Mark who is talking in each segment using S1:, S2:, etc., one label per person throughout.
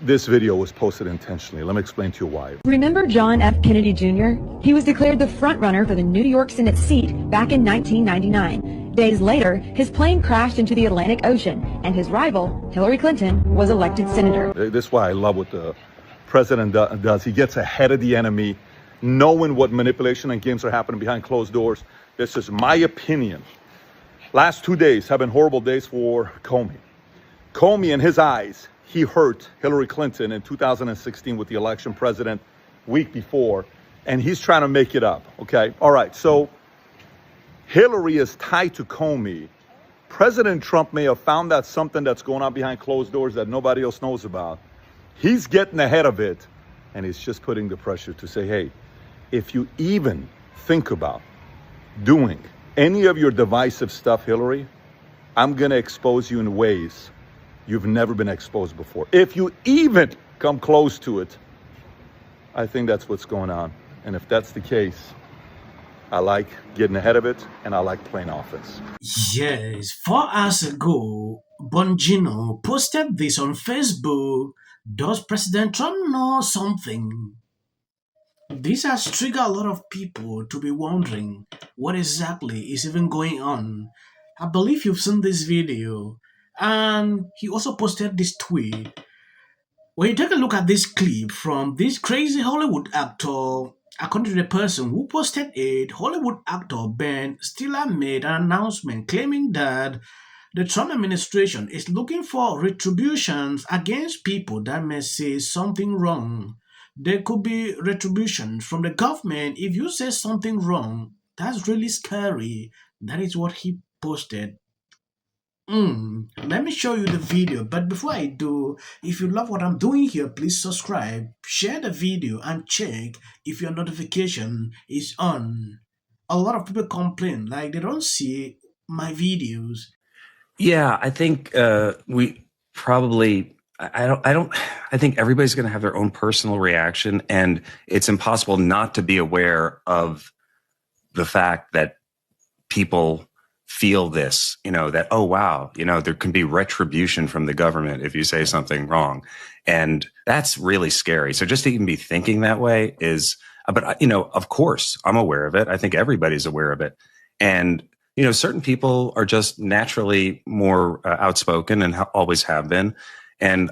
S1: this video was posted intentionally. Let me explain to you why.
S2: Remember John F. Kennedy Jr.? He was declared the frontrunner for the New York Senate seat back in 1999. Days later, his plane crashed into the Atlantic Ocean, and his rival, Hillary Clinton, was elected senator.
S1: This is why I love what the president does. He gets ahead of the enemy, knowing what manipulation and games are happening behind closed doors. This is my opinion. Last 2 days have been horrible days for Comey. Comey, in his eyes, he hurt Hillary Clinton in 2016 with the election president week before, and he's trying to make it up, okay? All right, so Hillary is tied to Comey. President Trump may have found out something that's going on behind closed doors that nobody else knows about. He's getting ahead of it, and he's just putting the pressure to say, hey, if you even think about doing any of your divisive stuff, Hillary, I'm going to expose you in ways you've never been exposed before. If you even come close to it, I think that's what's going on. And if that's the case, I like getting ahead of it, and I like playing offense.
S3: Yes, 4 hours ago, Bongino posted this on Facebook. Does President Trump know something? This has triggered a lot of people to be wondering what exactly is even going on. I believe you've seen this video. And he also posted this tweet. When you take a look at this clip from this crazy Hollywood actor, according to the person who posted it, Hollywood actor Ben Stiller made an announcement claiming that the Trump administration is looking for retributions against people that may say something wrong. There could be retributions from the government if you say something wrong. That's really scary. That is what he posted. Let me show you the video, but before I do, if you love what I'm doing here, please subscribe, share the video, and check if your notification is on. A lot of people complain like they don't see my videos.
S4: Yeah, I think we probably. I think everybody's going to have their own personal reaction, and it's impossible not to be aware of the fact that people feel this, that, oh, wow, there can be retribution from the government if you say something wrong. And that's really scary. So just to even be thinking that way is, but, of course, I'm aware of it. I think everybody's aware of it. And, certain people are just naturally more outspoken and always have been. And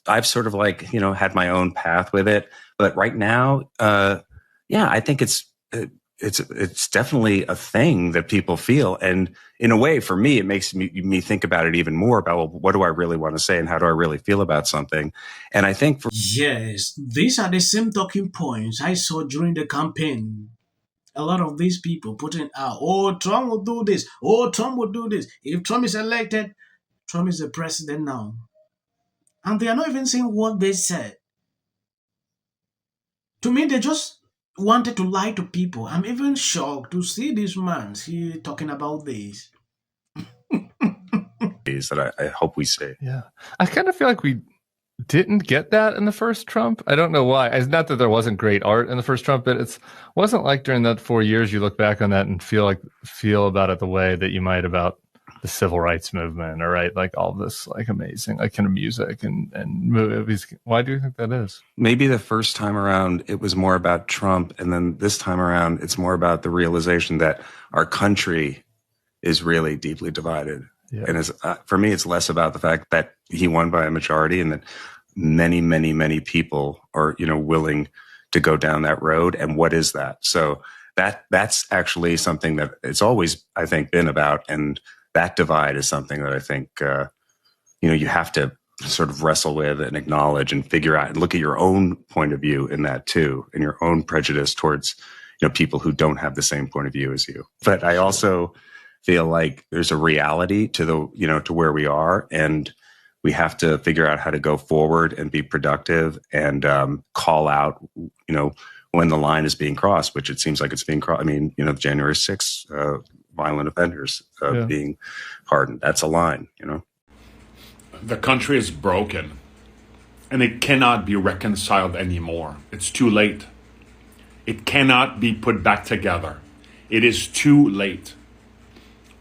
S4: I've sort of had my own path with it. But right now, I think it's definitely a thing that people feel. And in a way, for me, it makes me think about it even more about, well, what do I really want to say and how do I really feel about something? And I think
S3: yes, these are the same talking points I saw during the campaign. A lot of these people putting out, oh, Trump will do this. Oh, Trump will do this. If Trump is elected, Trump is the president now. And they are not even saying what they said. To me, they just wanted to lie to people. I'm even shocked to see this man talking about this.
S4: That I hope we see.
S5: Yeah. I kind of feel like we didn't get that in the first Trump. I don't know why. It's not that there wasn't great art in the first Trump, but it wasn't like during that 4 years you look back on that and feel about it the way that you might about the civil rights movement, or right, like all this amazing kind of music and movies. Why do you think that is?
S4: Maybe the first time around it was more about Trump, and then this time around it's more about the realization that our country is really deeply divided. Yeah. And for me, it's less about the fact that he won by a majority and that many, many, many people are willing to go down that road. And what is that? So that's actually something that it's always, I think, been about. And that divide is something that I think, you have to sort of wrestle with and acknowledge and figure out and look at your own point of view in that too, and your own prejudice towards, people who don't have the same point of view as you. But I also feel like there's a reality to to where we are, and we have to figure out how to go forward and be productive and call out, when the line is being crossed, which it seems like it's being crossed. I mean, January 6th, violent offenders being pardoned. That's a line,
S6: The country is broken, and it cannot be reconciled anymore. It's too late. It cannot be put back together. It is too late.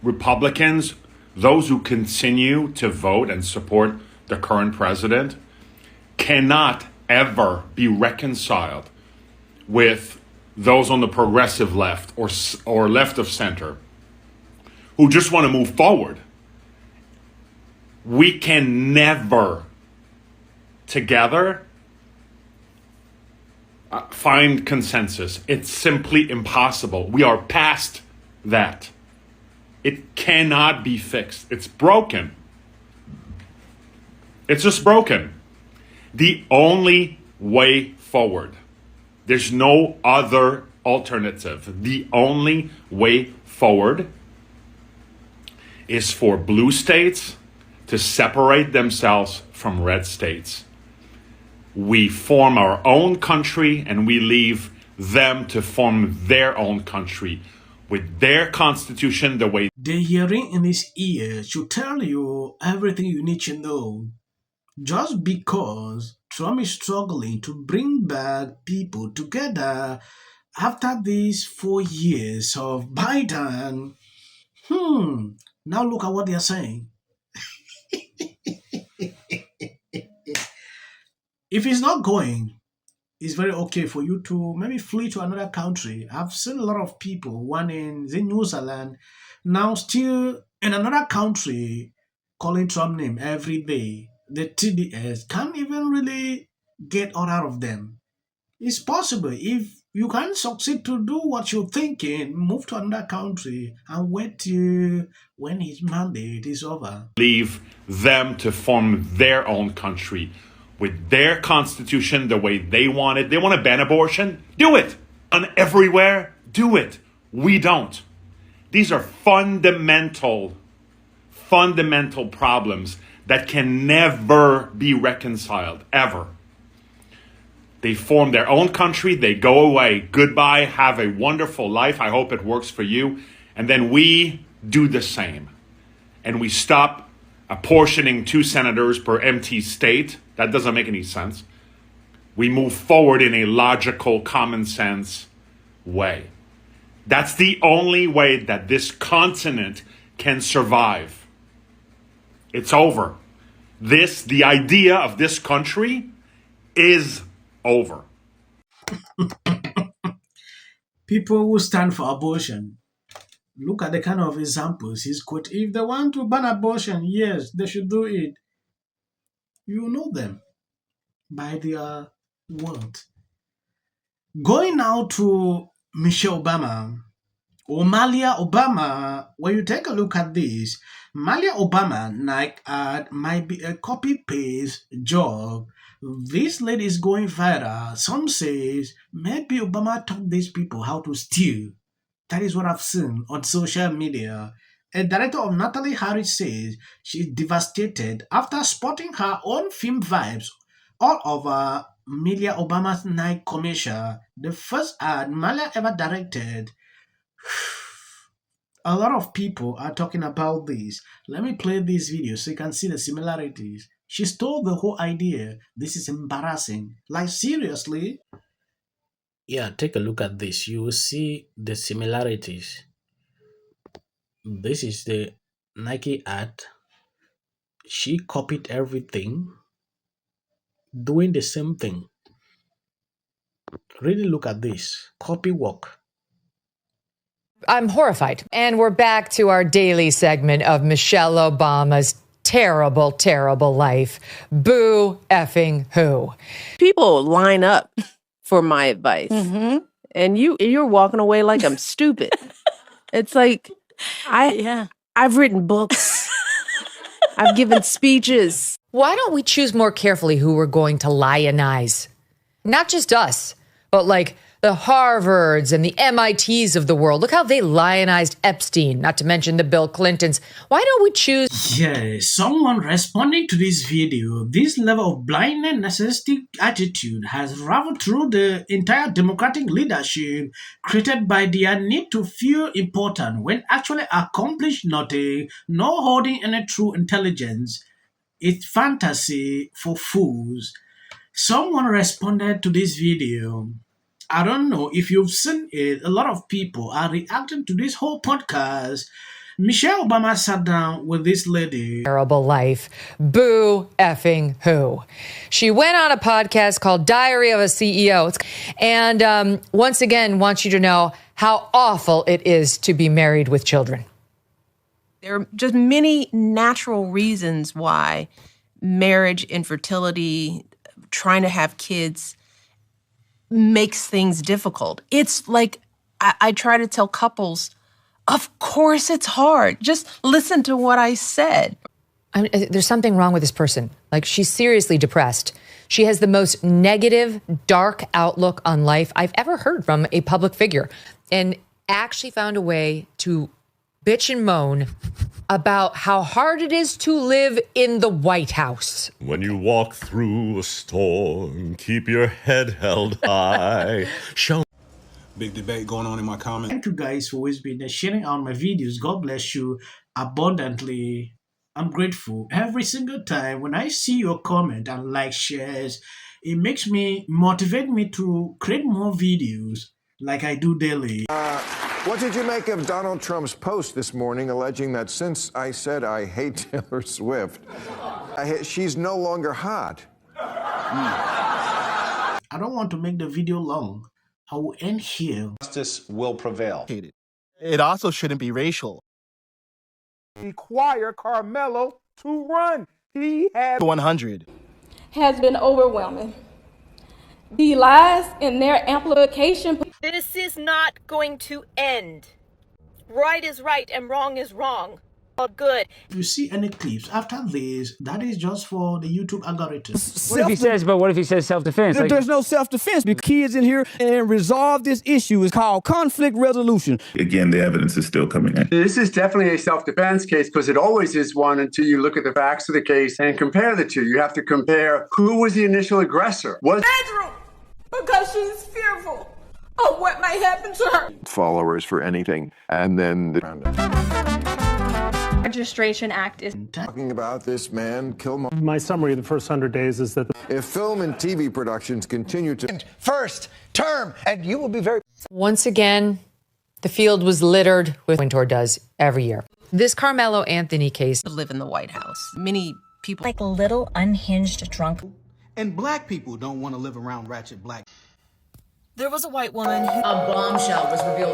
S6: Republicans, those who continue to vote and support the current president, cannot ever be reconciled with those on the progressive left or left of center who just want to move forward. We can never together find consensus. It's simply impossible. We are past that. It cannot be fixed. It's broken. It's just broken. The only way forward, there's no other alternative. The only way forward is for blue states to separate themselves from red states. We form our own country and we leave them to form their own country with their constitution the way.
S3: The hearing in his ear should tell you everything you need to know. Just because Trump is struggling to bring back people together after these 4 years of Biden, now look at what they are saying. If he's not going, it's very okay for you to maybe flee to another country. I've seen a lot of people, one in New Zealand, now still in another country, calling Trump name every day. The TDS can't even really get out of them. It's possible if you can succeed to do what you're thinking, move to another country and wait till when his mandate is over.
S6: Leave them to form their own country with their constitution the way they want it. They want to ban abortion? Do it. And everywhere? Do it. We don't. These are fundamental problems that can never be reconciled, ever. They form their own country, they go away. Goodbye, have a wonderful life. I hope it works for you. And then we do the same. And we stop apportioning 2 senators per empty state. That doesn't make any sense. We move forward in a logical, common sense way. That's the only way that this continent can survive. It's over. The idea of this country is over.
S3: People who stand for abortion, look at the kind of examples he's quote. If they want to ban abortion, yes, they should do it. You know them by their word. Going now to Michelle Obama or Malia Obama, when you take a look at this, Malia Obama might be a copy-paste job. This lady is going viral. Some says maybe Obama taught these people how to steal. That is what I've seen on social media. A director of Natalie Harris says she's devastated after spotting her own film vibes all over Malia Obama's Nike commercial, the first ad Malia ever directed. A lot of people are talking about this. Let me play this video so you can see the similarities. She stole the whole idea. This is embarrassing. Like, seriously? Yeah, take a look at this. You will see the similarities. This is the Nike ad. She copied everything, doing the same thing. Really look at this. Copy work.
S7: I'm horrified. And we're back to our daily segment of Michelle Obama's terrible, terrible life. Boo effing who.
S8: People line up for my advice. And you're walking away like I'm stupid. It's like I've written books. I've given speeches.
S7: Why don't we choose more carefully who we're going to lionize? Not just us, but like the Harvards and the MITs of the world. Look how they lionized Epstein, not to mention the Bill Clintons. Why don't we choose?
S3: Yeah, someone responding to this video, this level of blind and narcissistic attitude has raveled through the entire Democratic leadership, created by their need to feel important when actually accomplish nothing, no holding any true intelligence. It's fantasy for fools. Someone responded to this video. I don't know if you've seen it. A lot of people are reacting to this whole podcast. Michelle Obama sat down with this lady.
S7: Terrible life. Boo effing who. She went on a podcast called Diary of a CEO. And once again, wants you to know how awful it is to be married with children.
S8: There are just many natural reasons why marriage, infertility, trying to have kids makes things difficult. It's like I try to tell couples, of course it's hard. Just listen to what I said.
S7: There's something wrong with this person. Like, she's seriously depressed. She has the most negative, dark outlook on life I've ever heard from a public figure, and actually found a way to bitch and moan about how hard it is to live in the White House.
S9: When you walk through a storm, keep your head held high.
S10: Big debate going on in my comments.
S3: Thank you guys for always being there, sharing out my videos. God bless you abundantly. I'm grateful. Every single time when I see your comment and like, shares, it makes me, motivate me to create more videos like I do daily.
S11: What did you make of Donald Trump's post this morning alleging that since I said I hate Taylor Swift, she's no longer hot?
S3: I don't want to make the video long. I will end here.
S10: Justice will prevail.
S12: It also shouldn't be racial.
S13: Require Carmelo to run. He had
S12: 100.
S14: Has been overwhelming. The lies in their amplification.
S15: This is not going to end. Right is right and wrong is wrong. All good.
S3: If you see any clips after this, that is just for the YouTube algorithm.
S16: What if he says self-defense?
S13: There's no self-defense because kids in here and resolve this issue is called conflict resolution.
S17: Again, the evidence is still coming in.
S18: This is definitely a self-defense case because it always is one until you look at the facts of the case and compare the two. You have to compare who was the initial aggressor.
S14: Bedroom, because she's fearful of what might happen to her.
S11: Followers for anything. And then
S14: Registration Act is
S11: talking about this man, Killmonger.
S19: My summary of the first 100 days is that
S11: if film and TV productions continue to
S20: first term, and you will be very.
S7: Once again, the field was littered with Wintour does every year. This Carmelo Anthony case.
S8: Live in the White House. Many people
S15: Like a little unhinged drunk.
S10: And black people don't want to live around ratchet black.
S15: There was a white woman who...
S7: A bombshell was revealed.